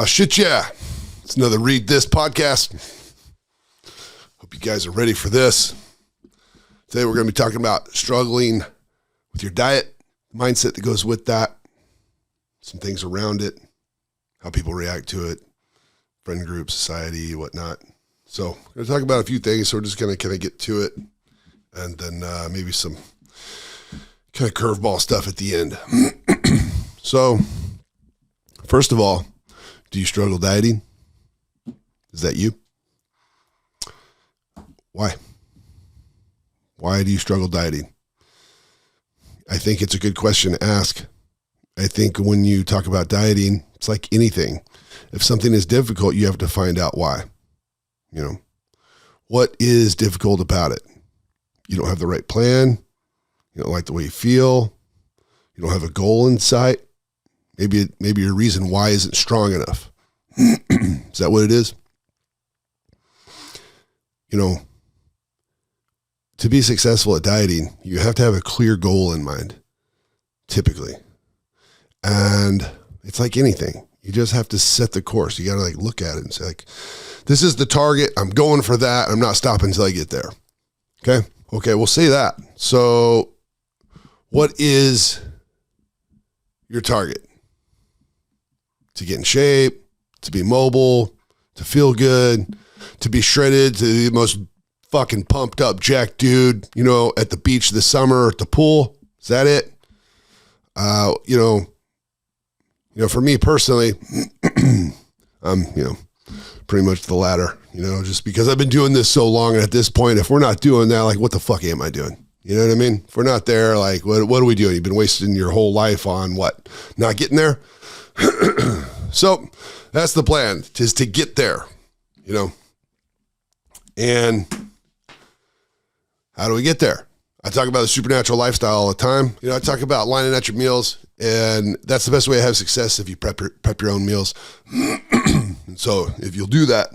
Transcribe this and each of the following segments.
Shit, yeah. It's another Read This podcast. Hope you guys are ready for this. Today we're going to be talking about struggling with your diet, mindset that goes with that, some things around it, how people react to it, friend group, society, whatnot. So we're going to talk about a few things, so we're just going to kind of get to it, and then maybe some kind of curveball stuff at the end. So, first of all, do you struggle dieting? Is that you? Why? Why do you struggle dieting? I think it's a good question to ask. I think when you talk about dieting, it's like anything. If something is difficult, you have to find out why. You know, what is difficult about it? You don't have the right plan. You don't like the way you feel. You don't have a goal in sight. Maybe your reason why isn't strong enough. Is that what it is? You know, to be successful at dieting, you have to have a clear goal in mind, typically. And it's like anything. You just have to set the course. You got to look at it and say this is the target. I'm going for that. I'm not stopping until I get there. Okay, we'll say that. So what is your target? To get in shape, to be mobile, to feel good, to be shredded, to be the most fucking pumped up jack dude, at the beach this summer, at the pool. Is that it? For me personally, I'm, pretty much the latter, just because I've been doing this so long. And at this point, if we're not doing that, what the fuck am I doing? You know what I mean? If we're not there, what are we doing? You've been wasting your whole life on what? Not getting there? So that's the plan, is to get there, and how do we get there? I talk about the supernatural lifestyle all the time. I talk about lining out your meals, and that's the best way to have success if you prep your own meals. And so if you'll do that,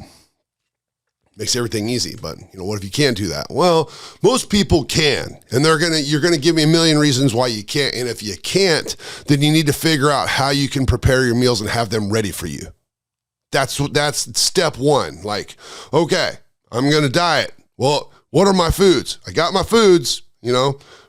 makes everything easy. But what if you can't do that? Well, most people can, and you're gonna give me a million reasons why you can't. And if you can't, then you need to figure out how you can prepare your meals and have them ready for you. That's step one. Okay, I'm gonna diet. Well, what are my foods? I got my foods.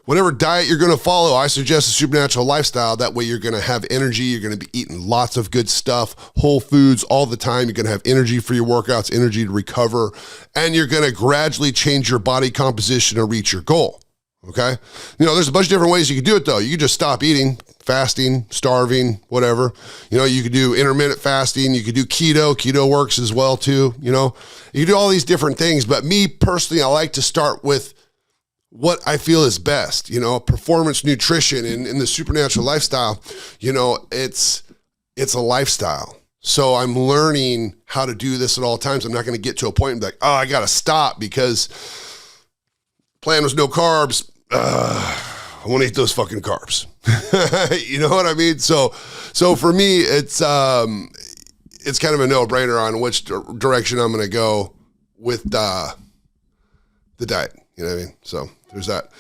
Whatever diet you're going to follow, I suggest a supernatural lifestyle. That way you're going to have energy. You're going to be eating lots of good stuff, whole foods all the time. You're going to have energy for your workouts, energy to recover, and you're going to gradually change your body composition to reach your goal. Okay. There's a bunch of different ways you can do it though. You can just stop eating, fasting, starving, whatever. You could do intermittent fasting. You could do keto. Keto works as well too. You can do all these different things, but me personally, I like to start with what I feel is best, performance nutrition in the supernatural lifestyle. It's a lifestyle. So I'm learning how to do this at all times. I'm not going to get to a point and be I got to stop because plan was no carbs. I want to eat those fucking carbs. You know what I mean? So for me, it's kind of a no-brainer on which direction I'm going to go with the diet. You know what I mean? So there's that.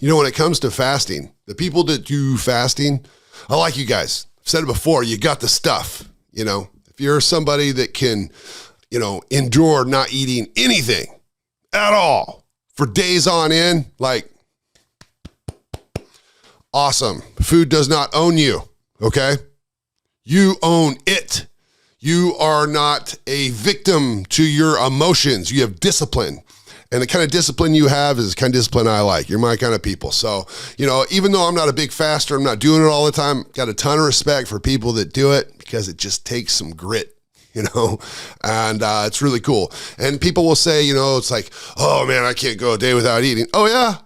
When it comes to fasting, the people that do fasting, I like you guys. I've said it before, you got the stuff. If you're somebody that can, endure not eating anything at all for days on end, awesome. Food does not own you, okay? You own it. You are not a victim to your emotions. You have discipline. And the kind of discipline you have is the kind of discipline I like. You're my kind of people. So, even though I'm not a big faster, I'm not doing it all the time, got a ton of respect for people that do it because it just takes some grit, and it's really cool. And people will say, it's oh man, I can't go a day without eating. Oh yeah.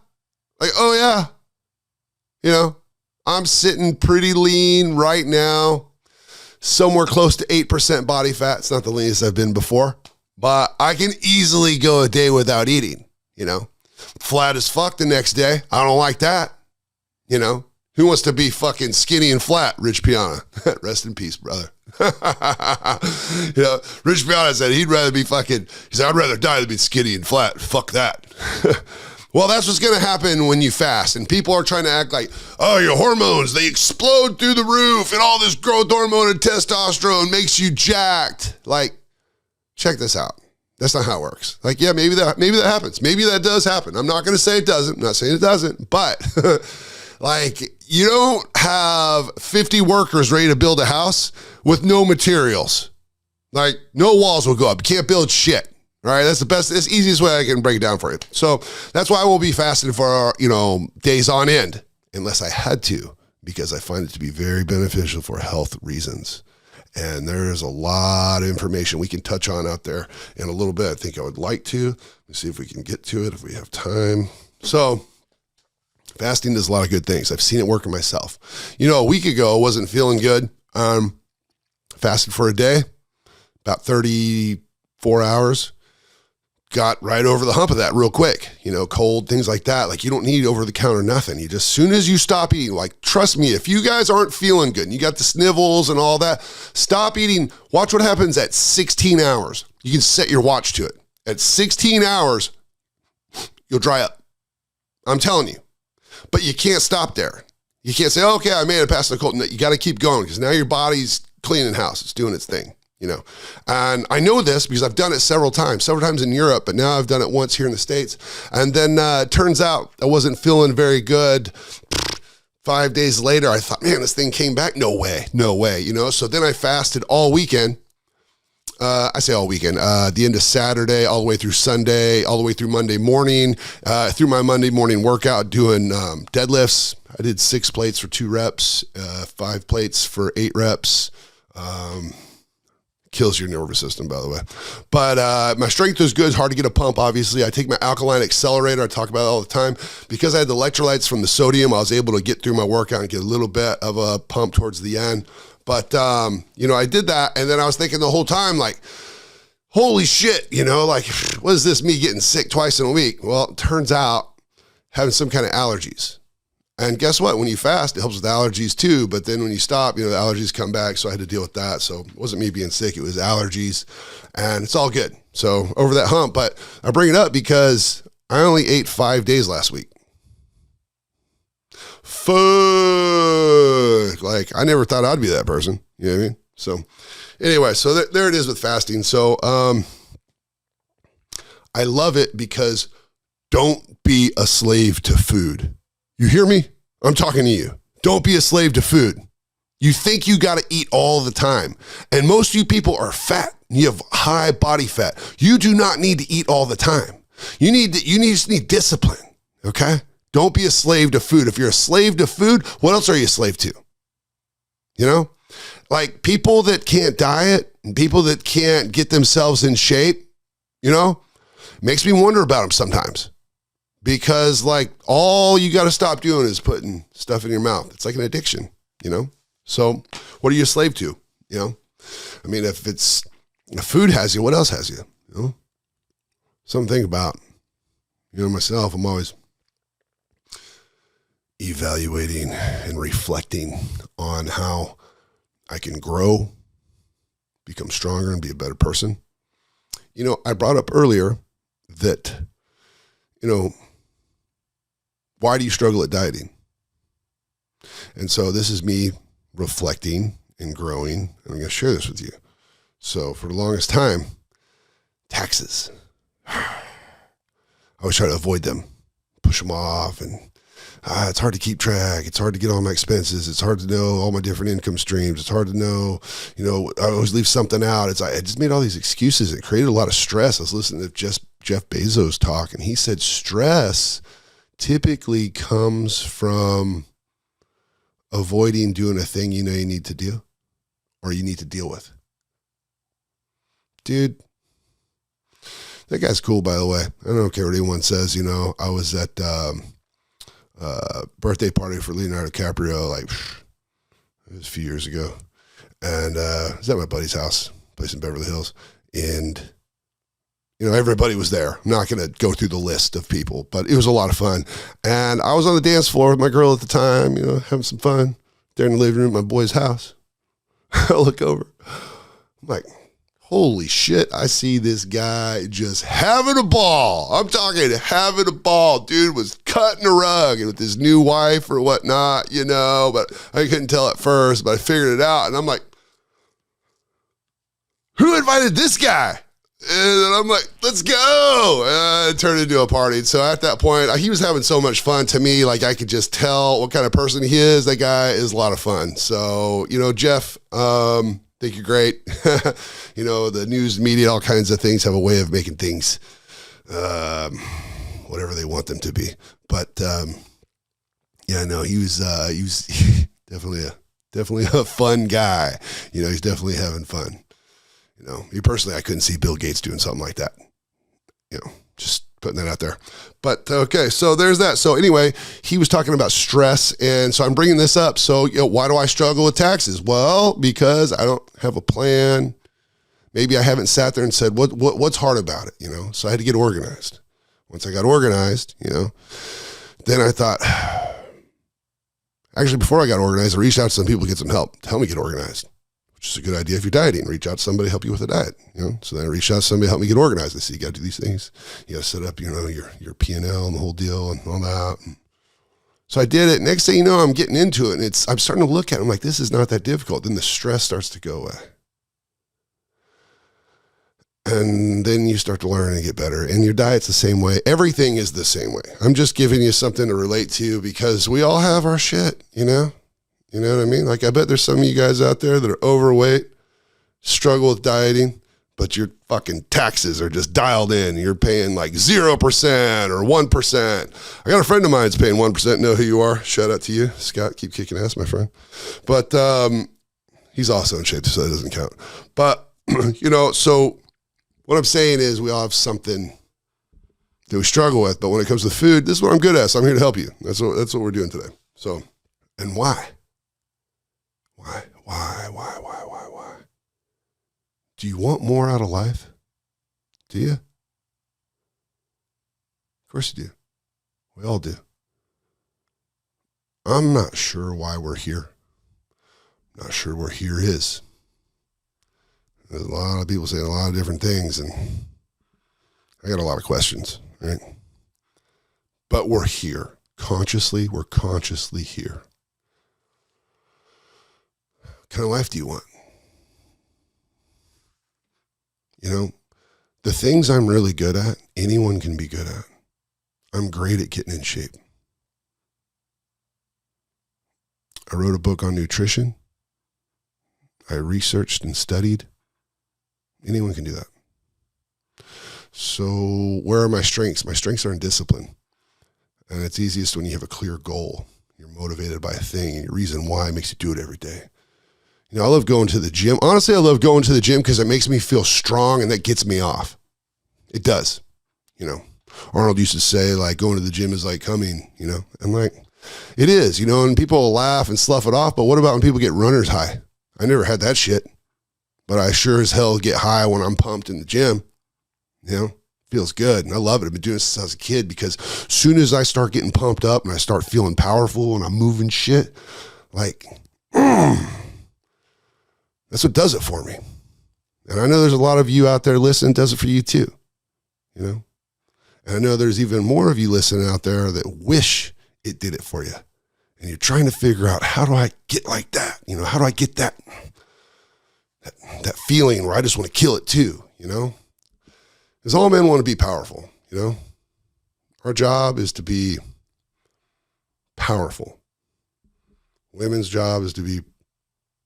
Oh yeah. I'm sitting pretty lean right now, somewhere close to 8% body fat. It's not the leanest I've been before. But I can easily go a day without eating, flat as fuck the next day. I don't like that. Who wants to be fucking skinny and flat? Rich Piana. Rest in peace, brother. Rich Piana said he'd rather be he said, I'd rather die than be skinny and flat. Fuck that. Well, that's what's going to happen when you fast. And people are trying to act like, oh, your hormones, they explode through the roof and all this growth hormone and testosterone makes you jacked. Like, check this out. That's not how it works. Like, yeah, maybe that happens. Maybe that does happen. I'm not going to say it doesn't. I'm not saying it doesn't. But, like, you don't have 50 workers ready to build a house with no materials. Like, no walls will go up. You can't build shit. All right, that's the easiest way I can break it down for you. So that's why I will be fasting for, days on end, unless I had to, because I find it to be very beneficial for health reasons. And there's a lot of information we can touch on out there in a little bit. I think I would like to. Let's see if we can get to it, if we have time. So fasting does a lot of good things. I've seen it work in myself. A week ago, I wasn't feeling good. Fasted for a day, about 34 hours. Got right over the hump of that real quick, cold, things like that. Like, you don't need over the counter, nothing. You just, soon as you stop eating, like, trust me, if you guys aren't feeling good and you got the snivels and all that, stop eating. Watch what happens at 16 hours. You can set your watch to it. At 16 hours, you'll dry up. I'm telling you. But you can't stop there. You can't say, okay, I made it past the cold. No, you got to keep going, because now your body's cleaning house. It's doing its thing. And I know this because I've done it several times in Europe, but now I've done it once here in the States. And then it turns out I wasn't feeling very good. 5 days later, I thought, man, this thing came back. No way. So then I fasted all weekend. I say all weekend, the end of Saturday, all the way through Sunday, all the way through Monday morning, through my Monday morning workout, doing deadlifts. I did 6 plates for 2 reps, 5 plates for 8 reps. Kills your nervous system, by the way. But my strength was good. It's hard to get a pump, obviously. I take my alkaline accelerator. I talk about it all the time. Because I had the electrolytes from the sodium, I was able to get through my workout and get a little bit of a pump towards the end. But, I did that. And then I was thinking the whole time, like, holy shit, like, what is this, me getting sick twice in a week? Well, it turns out having some kind of allergies. And guess what? When you fast, it helps with allergies too. But then when you stop, the allergies come back. So I had to deal with that. So it wasn't me being sick. It was allergies. And it's all good. So over that hump. But I bring it up because I only ate 5 days last week. Fuck. Like, I never thought I'd be that person. You know what I mean? So anyway, so there it is with fasting. So I love it because don't be a slave to food. You hear me? I'm talking to you. Don't be a slave to food. You think you got to eat all the time. And most of you people are fat. You have high body fat. You do not need to eat all the time. You just need discipline. Okay? Don't be a slave to food. If you're a slave to food, what else are you a slave to? Like, people that can't diet and people that can't get themselves in shape, makes me wonder about them sometimes. Because, like, all you got to stop doing is putting stuff in your mouth. It's like an addiction, So what are you a slave to, I mean, if food has you, what else has you, Something to think about. Myself, I'm always evaluating and reflecting on how I can grow, become stronger, and be a better person. I brought up earlier that, why do you struggle at dieting? And so this is me reflecting and growing, and I'm going to share this with you. So for the longest time, taxes. I always try to avoid them, push them off, and it's hard to keep track. It's hard to get all my expenses. It's hard to know all my different income streams. It's hard to know, I always leave something out. I just made all these excuses. It created a lot of stress. I was listening to Jeff Bezos talk, and he said stress typically comes from avoiding doing a thing you need to do or you need to deal with. Dude, that guy's cool, by the way. I don't care what anyone says. I was at birthday party for Leonardo DiCaprio, it was a few years ago. And I was at my buddy's house, place in Beverly Hills. And everybody was there. I'm not going to go through the list of people, but it was a lot of fun. And I was on the dance floor with my girl at the time, having some fun there in the living room at my boy's house. I look over. I'm like, holy shit, I see this guy just having a ball. I'm talking having a ball. Dude was cutting a rug with his new wife or whatnot, but I couldn't tell at first, but I figured it out. And I'm like, who invited this guy? And I'm like, let's go. And it turned into a party. So at that point, he was having so much fun. To me, like, I could just tell what kind of person he is. That guy is a lot of fun. So, Jeff, think you're great. The news media, all kinds of things have a way of making things whatever they want them to be. But he was definitely a fun guy. He's definitely having fun. Me personally, I couldn't see Bill Gates doing something like that. Just putting that out there. But okay, so there's that. So anyway, he was talking about stress, and so I'm bringing this up. So why do I struggle with taxes? Well, because I don't have a plan. Maybe I haven't sat there and said what's hard about it. So I had to get organized. Once I got organized, then I thought. Actually, before I got organized, I reached out to some people to get some help to help me get organized. Which is a good idea if you're dieting. Reach out to somebody to help you with a diet. So then I reached out to somebody to help me get organized. I said, you got to do these things. You got to set up, your P&L and the whole deal and all that. And so I did it. Next thing you know, I'm getting into it, and I'm starting to look at it. I'm like, this is not that difficult. Then the stress starts to go away. And then you start to learn and get better. And your diet's the same way. Everything is the same way. I'm just giving you something to relate to because we all have our shit, You know what I mean? Like, I bet there's some of you guys out there that are overweight, struggle with dieting, but your fucking taxes are just dialed in. You're paying like 0% or 1%. I got a friend of mine that's paying 1%. Know who you are. Shout out to you, Scott. Keep kicking ass, my friend. But he's also in shape, so that doesn't count. But, so what I'm saying is we all have something that we struggle with. But when it comes to food, this is what I'm good at. So I'm here to help you. That's what we're doing today. So, and why? Why? Do you want more out of life? Do you? Of course you do. We all do. I'm not sure why we're here. Not sure where here is. There's a lot of people saying a lot of different things, and I got a lot of questions, right? But we're here. We're consciously here. What kind of life do you want? The things I'm really good at, anyone can be good at. I'm great at getting in shape. I wrote a book on nutrition. I researched and studied. Anyone can do that. So where are my strengths? My strengths are in discipline. And it's easiest when you have a clear goal. You're motivated by a thing, and your reason why makes you do it every day. I love going to the gym. Honestly, I love going to the gym because it makes me feel strong, and that gets me off. It does. Arnold used to say, like, going to the gym is like coming, I'm like, it is, and people will laugh and slough it off. But what about when people get runner's high? I never had that shit, but I sure as hell get high when I'm pumped in the gym. Feels good. And I love it. I've been doing this since I was a kid because as soon as I start getting pumped up and I start feeling powerful and I'm moving shit, like, that's what does it for me. And I know there's a lot of you out there listening, does it for you too. And I know there's even more of you listening out there that wish it did it for you. And you're trying to figure out, how do I get like that? How do I get that feeling where I just want to kill it too, Because all men want to be powerful, Our job is to be powerful. Women's job is to be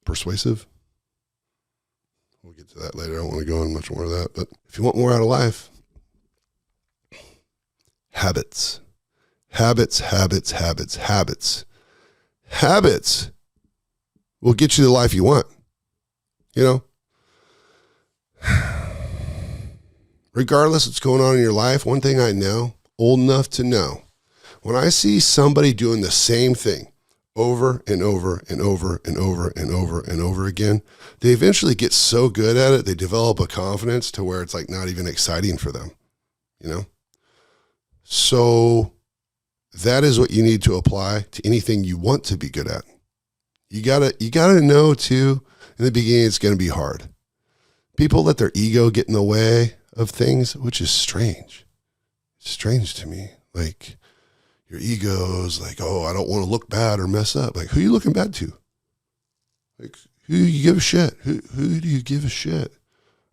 persuasive. We'll get to that later. I don't want to go into much more of that. But if you want more out of life, habits. Habits will get you the life you want. Regardless of what's going on in your life, one thing I know, old enough to know, when I see somebody doing the same thing over and over and over and over and over and over again, they eventually get so good at it, they develop a confidence to where it's like not even exciting for them, So that is what you need to apply to anything you want to be good at. You gotta know too, in the beginning, it's going to be hard, People let their ego get in the way of things, which is strange. It's strange to me. Like, your ego's like, oh, I don't want to look bad or mess up. Like, who are you looking bad to? Like, who do you give a shit? Who do you give a shit?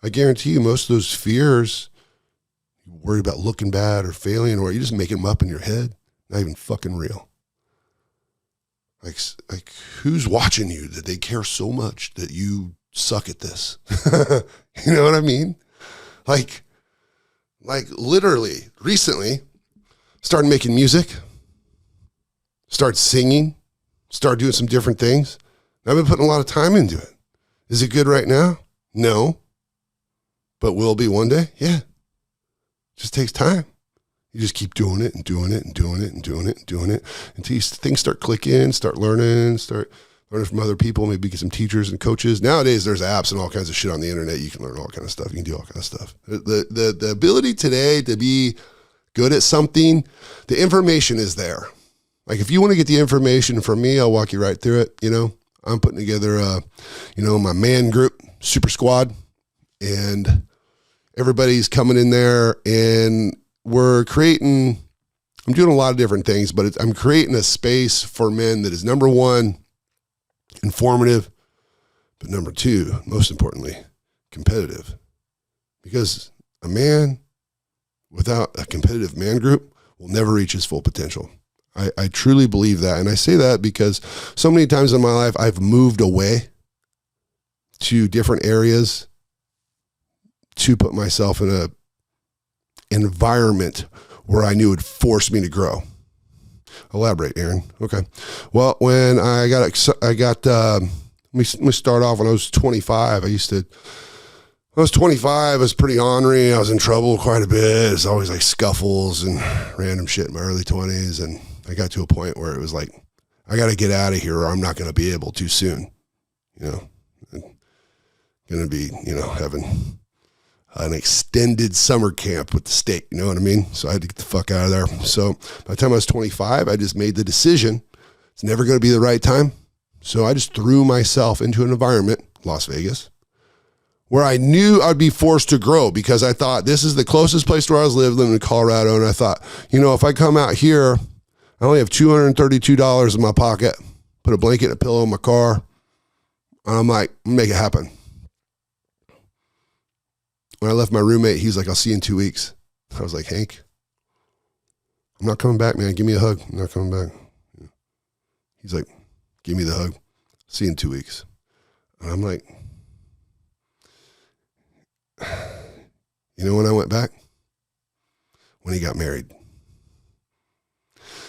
I guarantee you most of those fears, you worry about looking bad or failing, or you just making them up in your head, not even fucking real. Like who's watching you that they care so much that you suck at this? You know what I mean? Like literally recently started making music, started singing, started doing some different things. I've been putting a lot of time into it. Is it good right now? No. But will it be one day? Yeah. It just takes time. You just keep doing it and doing it and doing it and doing it and doing it until things start clicking, start learning from other people, maybe get some teachers and coaches. Nowadays, there's apps and all kinds of shit on the internet. You can learn all kinds of stuff. You can do all kinds of stuff. The ability today to be good at something, the information is there. Like, if you want to get the information from me, I'll walk you right through it. You know, I'm putting together, my man group, Super Squad, and everybody's coming in there, and I'm doing a lot of different things, but I'm creating a space for men that is, number one, informative, but number two, most importantly, competitive. Because a man without a competitive man group will never reach his full potential. I truly believe that. And I say that because so many times in my life, I've moved away to different areas to put myself in a environment where I knew would force me to grow. Elaborate, Aaron. Okay. Well, when let me start off when I was 25. When I was 25, I was pretty ornery. I was in trouble quite a bit. It's always like scuffles and random shit in my early 20s. And I got to a point where it was like, I got to get out of here or I'm not going to be able to soon. You know, I'm going to be, having an extended summer camp with the state, you know what I mean? So I had to get the fuck out of there. So by the time I was 25, I just made the decision. It's never going to be the right time. So I just threw myself into an environment, Las Vegas, where I knew I'd be forced to grow because I thought this is the closest place where I was living in Colorado. And I thought, if I come out here, I only have $232 in my pocket, put a blanket and a pillow in my car. And I'm like, make it happen. When I left my roommate, he's like, I'll see you in 2 weeks. I was like, Hank, I'm not coming back, man. Give me a hug. I'm not coming back. He's like, give me the hug. See you in 2 weeks. And I'm like, when I went back? When he got married.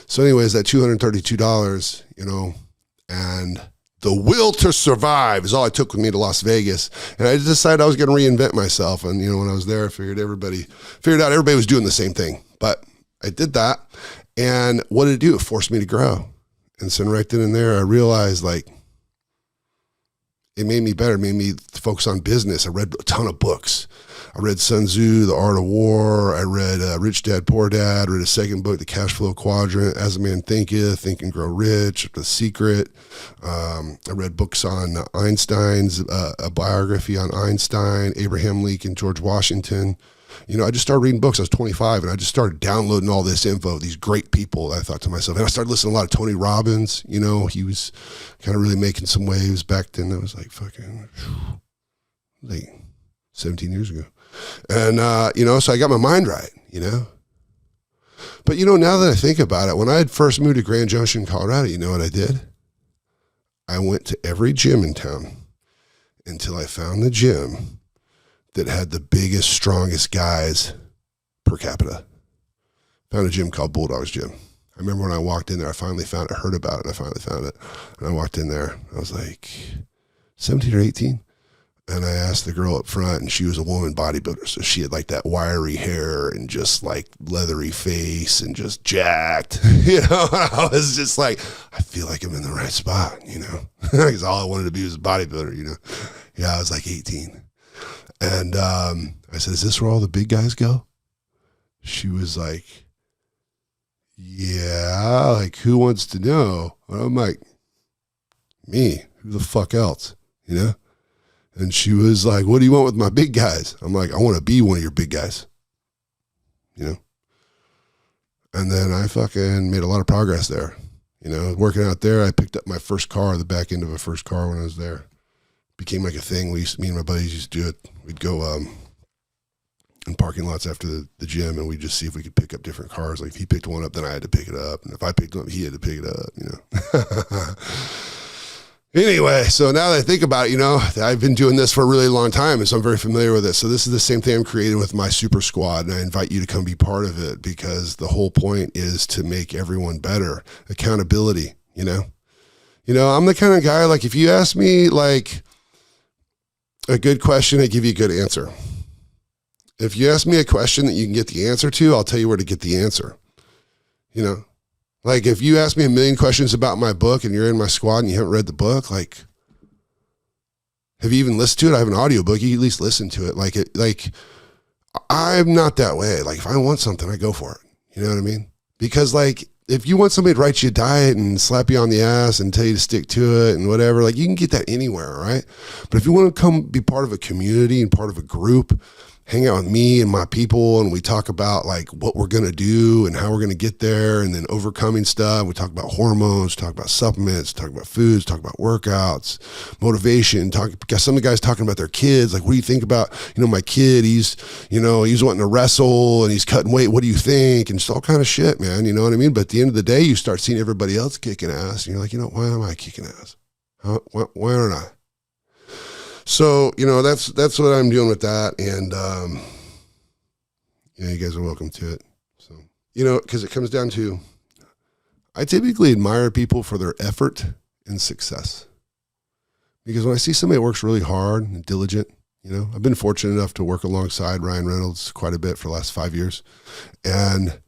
So anyways, that $232, and the will to survive is all I took with me to Las Vegas. And I decided I was going to reinvent myself. And, when I was there, I figured out everybody was doing the same thing. But I did that. And what did it do? It forced me to grow. And so right then and there, I realized it made me better. It made me focus on business. I read a ton of books. I read Sun Tzu, The Art of War. I read Rich Dad, Poor Dad. I read a second book, The Cash Flow Quadrant, As a Man Thinketh, Think and Grow Rich, The Secret. I read books on Einstein's, a biography on Einstein, Abraham Lincoln, George Washington. I just started reading books. I was 25, and I just started downloading all this info, these great people. I thought to myself, and I started listening to a lot of Tony Robbins. He was kind of really making some waves back then. I was like, fucking, 17 years ago. And, so I got my mind right, But, now that I think about it, when I had first moved to Grand Junction, Colorado, you know what I did? I went to every gym in town until I found the gym that had the biggest, strongest guys per capita. Found a gym called Bulldog's Gym. I remember when I walked in there, I heard about it, and I finally found it. And I walked in there, I was like 17 or 18. And I asked the girl up front, and she was a woman bodybuilder. So she had like that wiry hair and just like leathery face and just jacked, I was just like, I feel like I'm in the right spot, because all I wanted to be was a bodybuilder, Yeah, I was like 18. And I said, is this where all the big guys go? She was like, yeah, like who wants to know? And I'm like, me, who the fuck else, And she was like, what do you want with my big guys? I'm like, I want to be one of your big guys, you know? And then I fucking made a lot of progress there. You know, working out there, I picked up my first car, the back end of a first car when I was there. Became like a thing. Me and my buddies used to do it. We'd go in parking lots after the gym, and we'd just see if we could pick up different cars. Like if he picked one up, then I had to pick it up. And if I picked one up, he had to pick it up, you know. Anyway, so now that I think about it, you know, I've been doing this for a really long time, and so I'm very familiar with it. So this is the same thing I'm creating with my super squad, and I invite you to come be part of it because the whole point is to make everyone better. Accountability, you know. You know, I'm the kind of guy, like if you ask me like a good question, I give you a good answer. If you ask me a question that you can get the answer to, I'll tell you where to get the answer. You know? Like if you ask me a million questions about my book and you're in my squad and you haven't read the book, like, have you even listened to it? I have an audiobook. You at least listen to it. Like I'm not that way. Like if I want something, I go for it. You know what I mean? Because like, if you want somebody to write you a diet and slap you on the ass and tell you to stick to it and whatever, like you can get that anywhere, right? But if you want to come be part of a community and part of a group, hang out with me and my people, and we talk about like what we're going to do and how we're going to get there and then overcoming stuff. We talk about hormones, talk about supplements, talk about foods, talk about workouts, motivation, got some of the guys talking about their kids. Like, what do you think about, you know, my kid, he's wanting to wrestle and he's cutting weight. What do you think? And just all kind of shit, man. You know what I mean? But at the end of the day, you start seeing everybody else kicking ass and you're like, you know, why am I kicking ass? Why aren't I? So, you know, that's what I'm doing with that. And, you know, you guys are welcome to it. So, you know, because it comes down to, I typically admire people for their effort and success. Because when I see somebody that works really hard and diligent, you know, I've been fortunate enough to work alongside Ryan Reynolds quite a bit for the last 5 years. And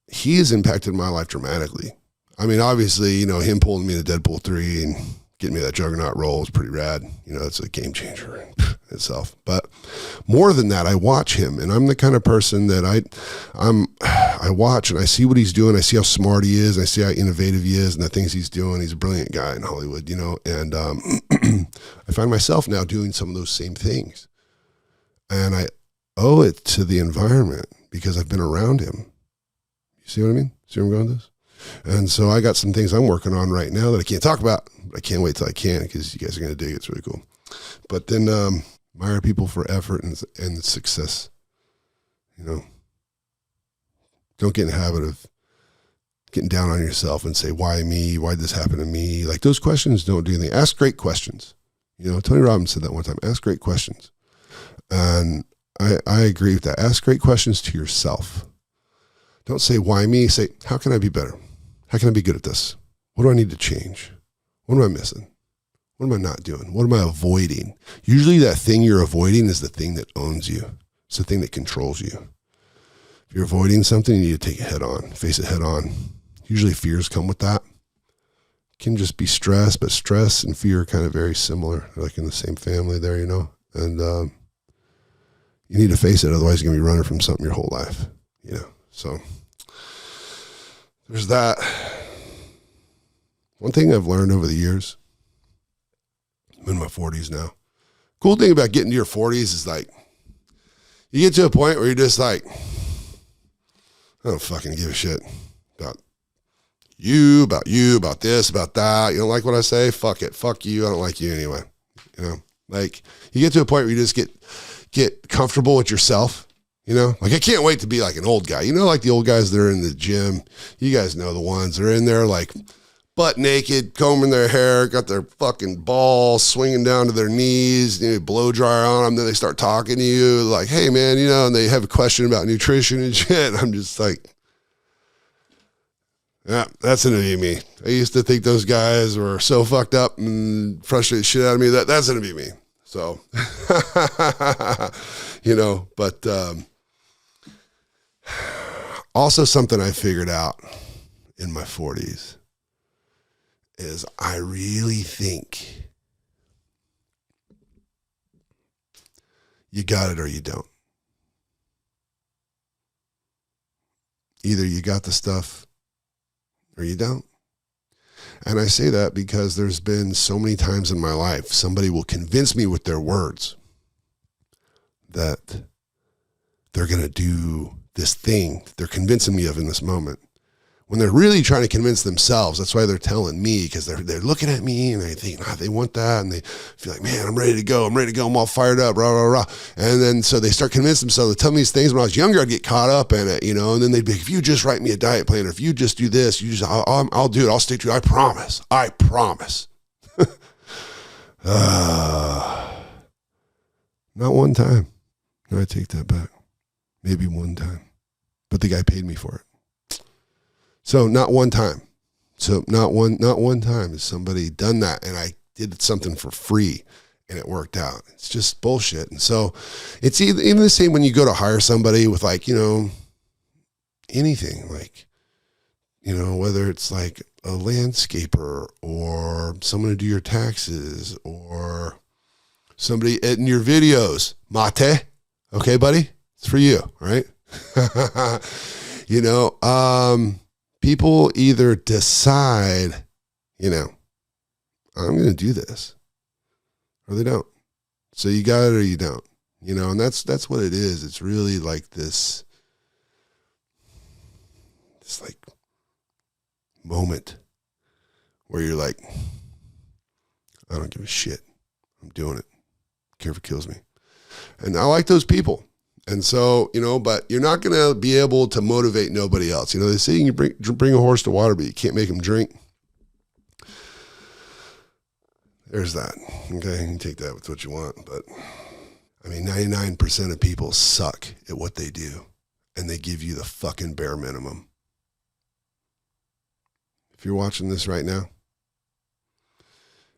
he has impacted my life dramatically. I mean, obviously, you know, him pulling me to Deadpool 3 and getting me that Juggernaut role is pretty rad. You know, it's a game changer in itself. But more than that, I watch him, and I'm the kind of person that I watch and I see what he's doing. I see how smart he is. I see how innovative he is and the things he's doing. He's a brilliant guy in Hollywood, you know, and I find myself now doing some of those same things. And I owe it to the environment because I've been around him. You see what I mean? See where I'm going with this? And so I got some things I'm working on right now that I can't talk about, but I can't wait till I can because you guys are going to dig it. It's really cool. But then admire people for effort and success. You know, don't get in the habit of getting down on yourself and say, why me? Why did this happen to me? Like those questions don't do anything. Ask great questions. You know, Tony Robbins said that one time, ask great questions. And I agree with that. Ask great questions to yourself. Don't say, why me? Say, how can I be better? How can I be good at this? What do I need to change? What am I missing? What am I not doing? What am I avoiding? Usually that thing you're avoiding is the thing that owns you. It's the thing that controls you. If you're avoiding something, you need to take it head on, face it head on. Usually fears come with that. It can just be stress, but stress and fear are kind of very similar, like in the same family there, you know? And you need to face it, otherwise you're going to be running from something your whole life, you know? So there's that. One thing I've learned over the years, I'm in my 40s now. Cool thing about getting to your 40s is like, you get to a point where you're just like, I don't fucking give a shit about you, about this, about that. You don't like what I say? Fuck it. Fuck you. I don't like you anyway. You know, like you get to a point where you just get comfortable with yourself. You know, like I can't wait to be like an old guy. You know, like the old guys that are in the gym. You guys know the ones that are in there like butt naked, combing their hair, got their fucking balls swinging down to their knees, you know, blow dryer on them. Then they start talking to you like, hey man, you know, and they have a question about nutrition and shit. I'm just like, yeah, that's gonna be me. I used to think those guys were so fucked up and frustrated shit out of me. That's gonna be me. So, you know, but also something I figured out in my 40s is I really think you got it or you don't. Either you got the stuff or you don't. And I say that because there's been so many times in my life, somebody will convince me with their words that they're going to do this thing they're convincing me of in this moment. When they're really trying to convince themselves, that's why they're telling me, because they're looking at me and they think, they want that. And they feel like, man, I'm ready to go. I'm all fired up, rah, rah, rah. And then so they start convincing themselves to tell me these things. When I was younger, I'd get caught up in it, and then they'd be like, if you just write me a diet plan, or if you just do this, I'll do it. I'll stick to it. I promise. Not one time. No, I take that back. Maybe one time. But the guy paid me for it. So not one time. Not one time has somebody done that, and I did something for free and it worked out. It's just bullshit. And so it's even the same when you go to hire somebody with anything, whether it's like a landscaper or someone to do your taxes or somebody editing your videos. Mate. Okay, buddy? It's for you, right? People either decide, I'm going to do this, or they don't. So you got it or you don't, and that's what it is. It's really like this like moment where you're like, I don't give a shit. I'm doing it. Care if it kills me. And I like those people. And so, but you're not going to be able to motivate nobody else. They say you can bring a horse to water, but you can't make him drink. There's that. Okay, you can take that with what you want. But, 99% of people suck at what they do, and they give you the fucking bare minimum. If you're watching this right now,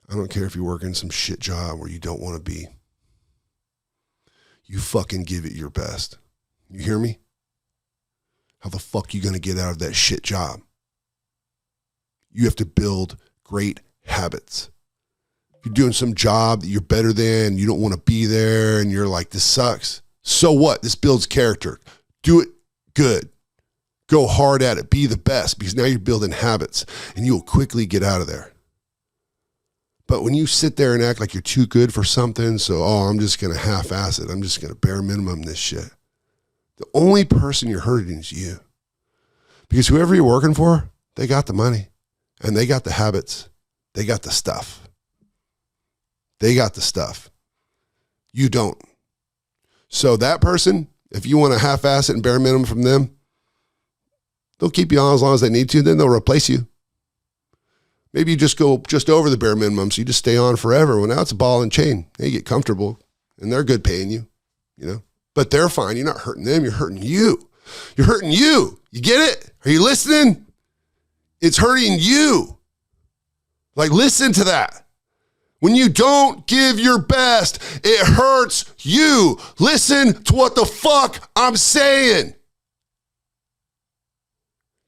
I don't care if you're working some shit job where you don't want to be. You fucking give it your best. You hear me? How the fuck you going to get out of that shit job? You have to build great habits. If you're doing some job that you're better than, you don't want to be there, and you're like, this sucks. So what? This builds character. Do it good. Go hard at it. Be the best, because now you're building habits, and you'll quickly get out of there. But when you sit there and act like you're too good for something, so, I'm just going to half-ass it. I'm just going to bare minimum this shit. The only person you're hurting is you. Because whoever you're working for, they got the money. And they got the habits. They got the stuff. You don't. So that person, if you want to half-ass it and bare minimum from them, they'll keep you on as long as they need to. Then they'll replace you. Maybe you just go just over the bare minimum, so you just stay on forever. Well, now it's a ball and chain. You get comfortable, and they're good paying you, But they're fine. You're not hurting them. You're hurting you. You're hurting you. You get it? Are you listening? It's hurting you. Listen to that. When you don't give your best, it hurts you. Listen to what the fuck I'm saying.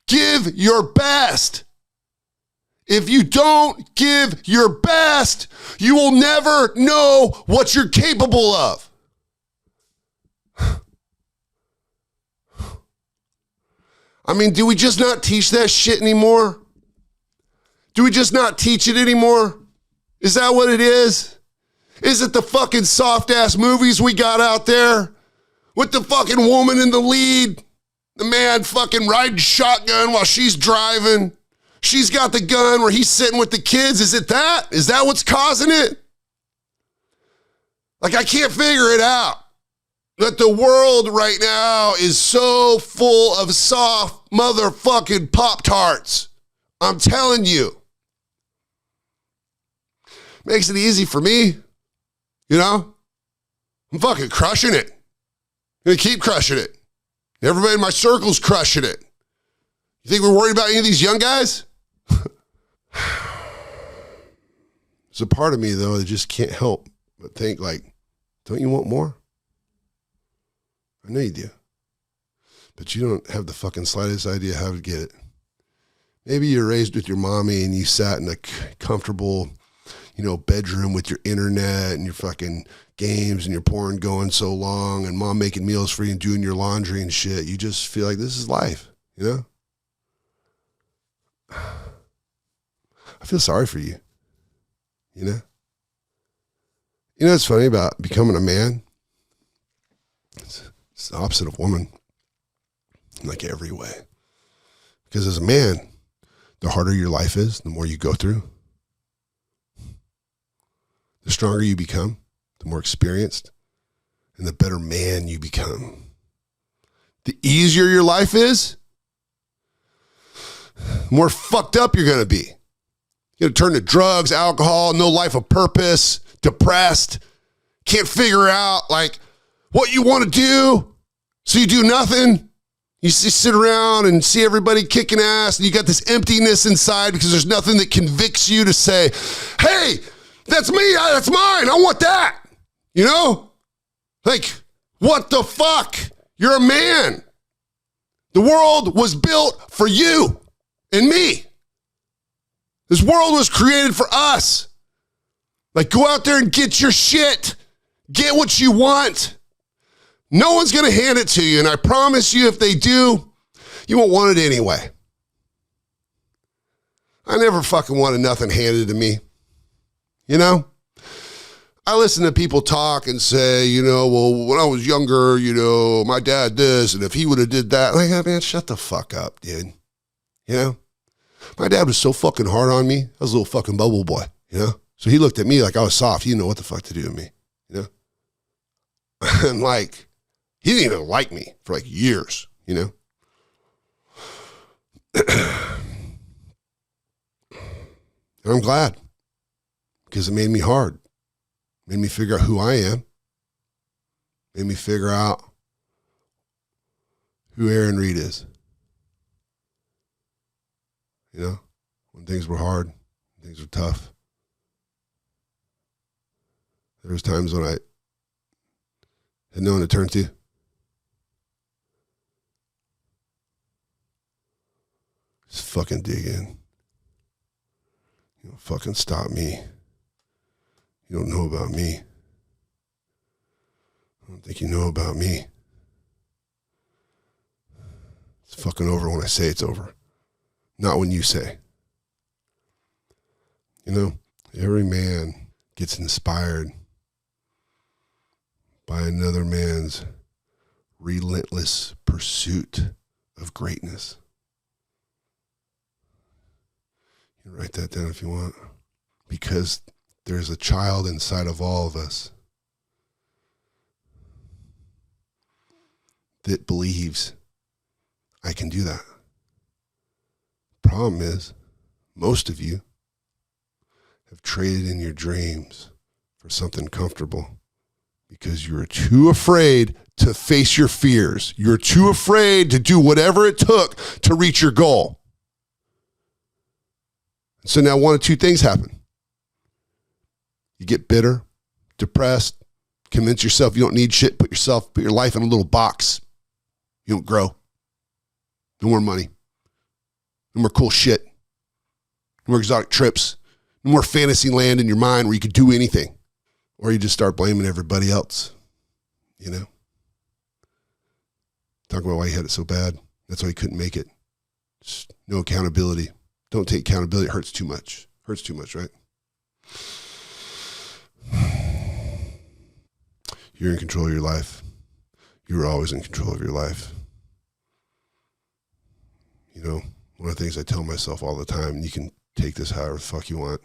Give your best. If you don't give your best, you will never know what you're capable of. Do we just not teach that shit anymore? Do we just not teach it anymore? Is that what it is? Is it the fucking soft-ass movies we got out there with the fucking woman in the lead? The man fucking riding shotgun while she's driving? She's got the gun where he's sitting with the kids. Is it that? Is that what's causing it? I can't figure it out. That the world right now is so full of soft motherfucking Pop-Tarts. I'm telling you. Makes it easy for me. I'm fucking crushing it. I'm going to keep crushing it. Everybody in my circle's crushing it. You think we're worried about any of these young guys? There's a part of me, though, that just can't help but think, don't you want more? I know you do. But you don't have the fucking slightest idea how to get it. Maybe you're raised with your mommy and you sat in a comfortable, bedroom with your internet and your fucking games and your porn going so long and mom making meals for you and doing your laundry and shit. You just feel like this is life, I feel sorry for you. You know? You know what's funny about becoming a man? It's the opposite of woman in like every way. Because as a man, the harder your life is, the more you go through. The stronger you become, the more experienced, and the better man you become. The easier your life is, the more fucked up you're going to be. You're going to turn to drugs, alcohol, no life of purpose, depressed, can't figure out like what you want to do, so you do nothing. You just sit around and see everybody kicking ass, and you got this emptiness inside because there's nothing that convicts you to say, hey, that's me, that's mine, I want that. You know? Like, what the fuck? You're a man. The world was built for you and me. This world was created for us. Like, go out there and get your shit. Get what you want. No one's going to hand it to you. And I promise you, if they do, you won't want it anyway. I never fucking wanted nothing handed to me. You know? I listen to people talk and say, you know, well, when I was younger, you know, my dad this, and if he would have did that. Like, oh, man, shut the fuck up, dude. You know? My dad was so fucking hard on me. I was a little fucking bubble boy, you know? So he looked at me like I was soft. He didn't know what the fuck to do with me, you know? And like, he didn't even like me for like years, you know? And I'm glad, because it made me hard. Made me figure out who I am. Made me figure out who Aaron Reed is. You know, when things were hard, things were tough. There was times when I had no one to turn to. Just fucking dig in. You don't fucking stop me. You don't know about me. I don't think you know about me. It's fucking over when I say it's over. Not when you say. You know, every man gets inspired by another man's relentless pursuit of greatness. You can write that down if you want. Because there's a child inside of all of us that believes I can do that. Problem is, most of you have traded in your dreams for something comfortable because you're too afraid to face your fears. You're too afraid to do whatever it took to reach your goal. So now one of two things happen. You get bitter, depressed, convince yourself you don't need shit, put your life in a little box. You don't grow. No more money. No more cool shit. No more exotic trips. No more fantasy land in your mind where you could do anything. Or you just start blaming everybody else. You know? Talk about why you had it so bad. That's why you couldn't make it. Just no accountability. Don't take accountability. It hurts too much. Hurts too much, right? You're in control of your life. You were always in control of your life. You know, one of the things I tell myself all the time, and you can take this however the fuck you want.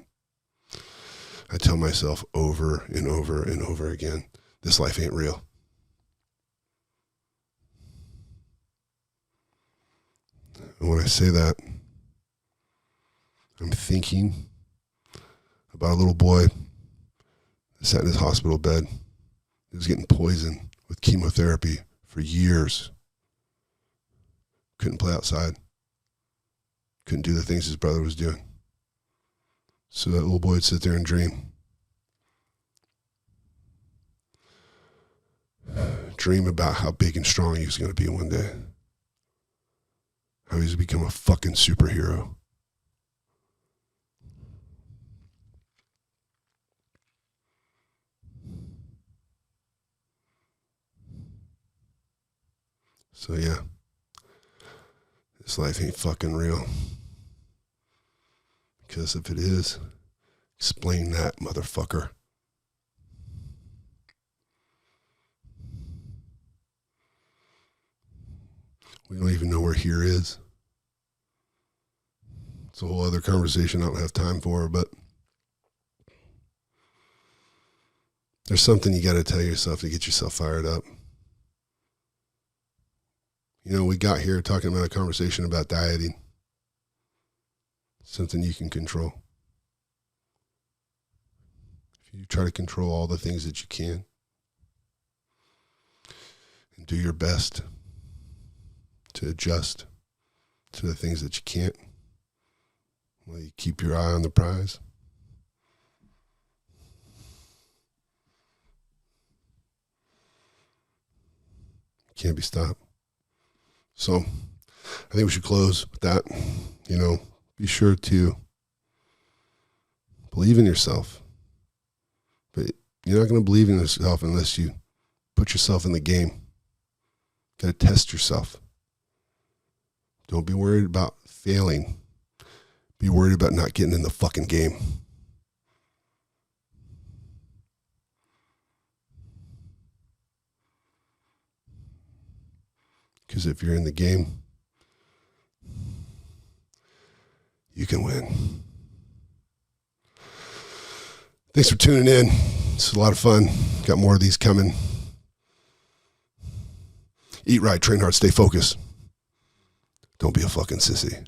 I tell myself over and over and over again, this life ain't real. And when I say that, I'm thinking about a little boy that sat in his hospital bed. He was getting poisoned with chemotherapy for years. Couldn't play outside. Couldn't do the things his brother was doing. So that little boy would sit there and dream. Dream about how big and strong he was going to be one day. How he was going to become a fucking superhero. So yeah, this life ain't fucking real. Because if it is, explain that, motherfucker. We don't even know where here is. It's a whole other conversation I don't have time for, but there's something you got to tell yourself to get yourself fired up. You know, we got here talking about a conversation about dieting. Something you can control. If you try to control all the things that you can and do your best to adjust to the things that you can't, well, you keep your eye on the prize. Can't be stopped. So I think we should close with that. You know, be sure to believe in yourself. But you're not going to believe in yourself unless you put yourself in the game. Got to test yourself. Don't be worried about failing. Be worried about not getting in the fucking game. Because if you're in the game, you can win. Thanks for tuning in. It's a lot of fun. Got more of these coming. Eat right, train hard, stay focused. Don't be a fucking sissy.